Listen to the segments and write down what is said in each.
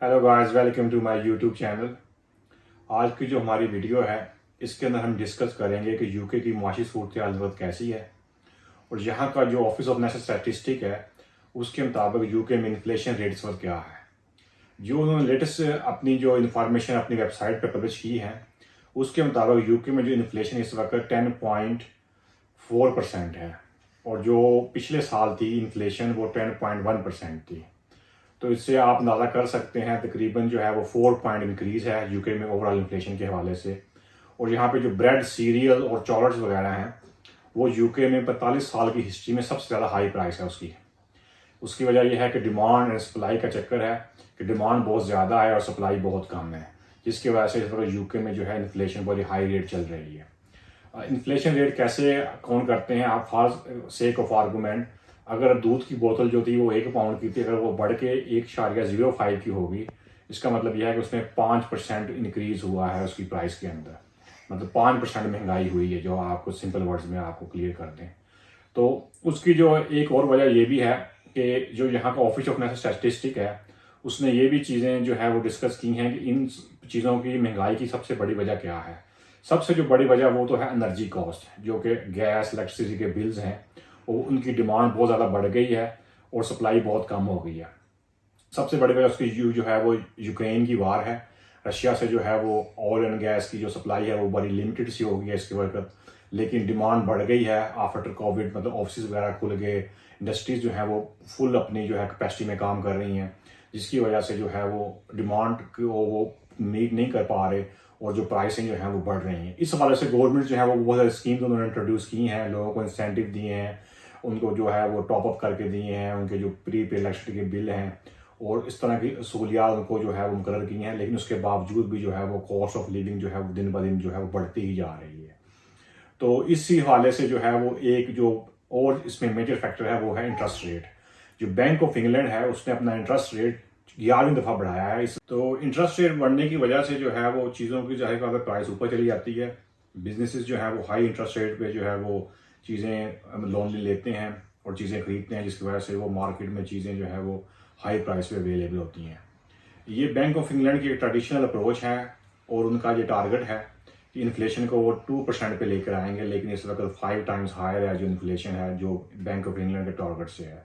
Hello guys, welcome to my YouTube channel. आज की जो हमारी वीडियो है इसके अंदर हम डिस्कस करेंगे कि यूके की माशी सूरत हाल इस वक्त कैसी है और यहाँ का जो ऑफिस ऑफ नेशनल स्टैटिस्टिक है उसके मुताबिक यूके में इन्फ्लेशन रेट इस वक्त क्या है। जो उन्होंने लेटेस्ट अपनी जो इन्फॉर्मेशन अपनी वेबसाइट पर पब्लिश की है उसके मुताबिक यूके में जो इन्फ्लेशन इस वक्त 10.4% है और जो पिछले साल थी इन्फ्लेशन वो 10.1% थी। तो इससे आप अंदाज़ा कर सकते हैं तकरीबन जो है वो 4 पॉइंट इंक्रीज़ है यूके में ओवरऑल इन्फ्लेशन के हवाले से। और यहाँ पे जो ब्रेड, सीरियल और चॉकलेट्स वगैरह हैं वो यूके में 45 साल की हिस्ट्री में सबसे ज़्यादा हाई प्राइस है उसकी। उसकी वजह यह है कि डिमांड एंड सप्लाई का चक्कर है कि डिमांड बहुत ज़्यादा है और सप्लाई बहुत कम है, जिसकी वजह से इस वक्त यूके में जो है इन्फ्लेशन बड़ी हाई रेट चल रही है। इन्फ्लेशन रेट कैसे काउंट करते हैं आप? फॉर सेक ऑफ आर्गूमेंट, अगर दूध की बोतल जो थी वो 1 पाउंड की थी, अगर वो बढ़ के 1.05 की होगी, इसका मतलब यह है कि उसमें 5% इंक्रीज हुआ है उसकी प्राइस के अंदर, मतलब 5% महंगाई हुई है। जो आपको सिंपल वर्ड्स में आपको क्लियर कर दें तो उसकी जो एक और वजह ये भी है कि जो यहाँ का ऑफिस ऑफ नेशनल स्टैटिस्टिक है उसने ये भी चीज़ें जो है वो डिस्कस की हैं कि इन चीज़ों की महंगाई की सबसे बड़ी वजह क्या है। सबसे जो बड़ी वजह वो तो है एनर्जी कॉस्ट, जो कि गैस, इलेक्ट्रिसिटी के बिल्स हैं, और उनकी डिमांड बहुत ज़्यादा बढ़ गई है और सप्लाई बहुत कम हो गई है। सबसे बड़ी वजह उसकी जो है वो यूक्रेन की वार है। रशिया से जो है वो ऑयल एंड गैस की जो सप्लाई है वो बड़ी लिमिटेड सी हो गई है इसके वक्त, लेकिन डिमांड बढ़ गई है आफ्टर कोविड। मतलब ऑफिस वगैरह खुल गए, इंडस्ट्रीज जो है वो फुल अपनी जो है कैपेसिटी में काम कर रही हैं, जिसकी वजह से जो है वो डिमांड को वो मीट नहीं कर पा रहे और जो प्राइसें जो है वो बढ़ रही हैं। इस हवाले से गवर्नमेंट जो है वो बहुत सारी स्कीम्स उन्होंने इंट्रोड्यूस की हैं, लोगों को इंसेंटिव दिए हैं, उनको जो है वो टॉप अप करके दिए हैं, उनके जो प्री पे इलेक्ट्रिसिटी के बिल हैं और इस तरह की सहूलियात उनको जो है वो मुकर्रर की हैं। लेकिन उसके बावजूद भी जो है वो कॉस्ट ऑफ लिविंग जो है वो दिन ब दिन जो है वो बढ़ती ही जा रही है। तो इसी हवाले से जो है वो एक जो और इसमें मेजर फैक्टर है वो है इंटरेस्ट रेट। जो बैंक ऑफ इंग्लैंड है उसने अपना इंटरेस्ट रेट 11वीं दफ़ा बढ़ाया है। इस तो इंटरेस्ट रेट बढ़ने की वजह से जो है वो चीज़ों की जाहिर बात है प्राइस ऊपर चली जाती है। बिजनेसेस जो है वो हाई इंटरेस्ट रेट पे जो है वो चीज़ें लोन लेते हैं और चीज़ें खरीदते हैं, जिसकी वजह से वो मार्केट में चीज़ें जो है वो हाई प्राइस पे अवेलेबल होती हैं। ये बैंक ऑफ इंग्लैंड की एक ट्रेडिशनल अप्रोच है और उनका ये टारगेट है कि इन्फ्लेशन को वो 2% पे लेकर आएंगे, लेकिन इस वक्त 5 टाइम्स हायर है जो इन्फ्लेशन है जो बैंक ऑफ इंग्लैंड के टारगेट से है।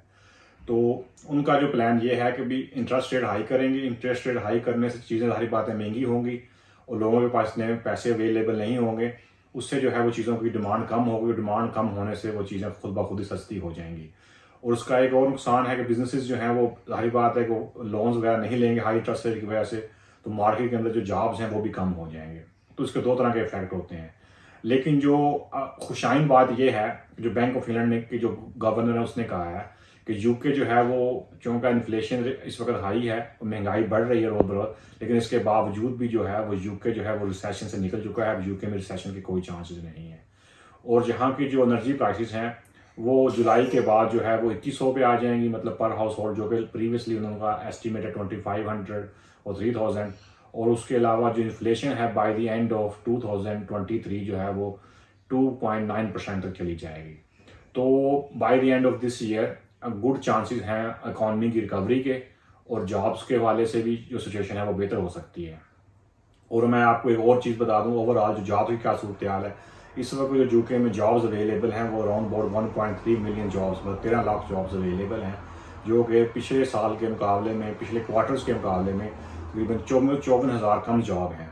तो उनका जो प्लान ये है कि भी इंटरेस्ट रेट हाई करेंगे। इंटरेस्ट रेट हाई करने से चीज़ें सारी बातें महंगी होंगी और लोगों के पास नए पैसे अवेलेबल नहीं होंगे, उससे जो है वो चीज़ों की डिमांड कम होगी। डिमांड कम होने से वो चीज़ें खुद ब खुद ही सस्ती हो जाएंगी। और उसका एक और नुकसान है कि बिजनेसेस जो हैं वो जाहिर बात है कि वो लोन्स वगैरह नहीं लेंगे हाई इंटरेस्ट रेट की वजह से, तो मार्केट के अंदर जो जॉब्स हैं वो भी कम हो जाएंगे। तो इसके दो तरह के इफेक्ट होते हैं। लेकिन जो खुशाइन बात यह है जो बैंक ऑफ इंग्लैंड की जो गवर्नर है उसने कहा है कि यूके जो है वो चूँकि इन्फ्लेशन इस वक्त हाई है और महंगाई बढ़ रही है रोज बरोज, लेकिन इसके बावजूद भी जो है वो यूके जो है वो रिसेशन से निकल चुका है। अब यूके में रिसेशन की कोई चांसेस नहीं है। और जहाँ की जो एनर्जी प्राइसेस हैं वो जुलाई के बाद जो है वो 2100 पे आ जाएंगी, मतलब पर हाउस होल्ड, जो कि प्रीवियसली उनका एस्टिमेट है 2500 और 3000। और उसके अलावा जो इन्फ्लेशन है बाय द एंड ऑफ 2023 जो है वो 2.9% तक चली जाएगी। तो by the end of this year good chances हैं इकॉनमी की रिकवरी के और जॉब्स के हवाले से भी जो सिचुएशन है वो बेहतर हो सकती है। और मैं आपको एक और चीज़ बता दूं, ओवरऑल जो जॉब की क्या सूरत हाल है इस वक्त, जो यूके में जॉब्स अवेलेबल हैं वो अराउंड अबाउट 1.3 मिलियन जॉब्स, मतलब 13 लाख जॉब्स अवेलेबल हैं, जो कि पिछले साल के मुकाबले में, पिछले क्वार्टर्स के मुकाबले में तकरीबन 54,000 कम जॉब हैं।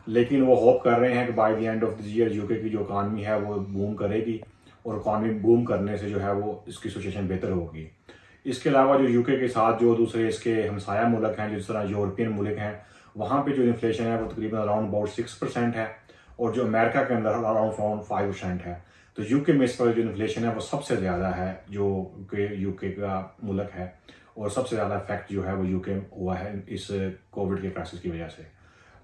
लेकिन वो होप कर रहे हैं कि by the end of this year UK की जो इकानमी है वो बूम करेगी और इकानमी बूम करने से जो है वो इसकी सिचुएशन बेहतर होगी। इसके अलावा जो यूके के साथ जो दूसरे इसके हमसाया मुल्क हैं, जिस तरह यूरोपियन मुल्क हैं, वहाँ पे जो इन्फ्लेशन है वो तकरीबन अराउंड अबाउट 6% है और जो अमेरिका के अंदर अराउंड 5% है। तो यूके में इस पर जो इन्फ्लेशन है वो सबसे ज़्यादा है जो कि यूके का मुल्क है, और सबसे ज़्यादा इफेक्ट जो है वो यूके हुआ है इस कोविड के क्राइसिस की वजह से।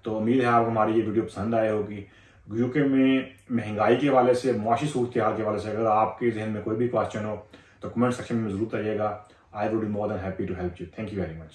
तो उम्मीद है आपको हमारी ये वीडियो पसंद आए होगी। यूके में महंगाई के हवाले से, मुआशी सूरत हाल के हवाले से अगर आपके जहन में कोई भी क्वेश्चन हो तो कमेंट सेक्शन में ज़रूर करिएगा। I would be more than happy to help you. Thank you very much.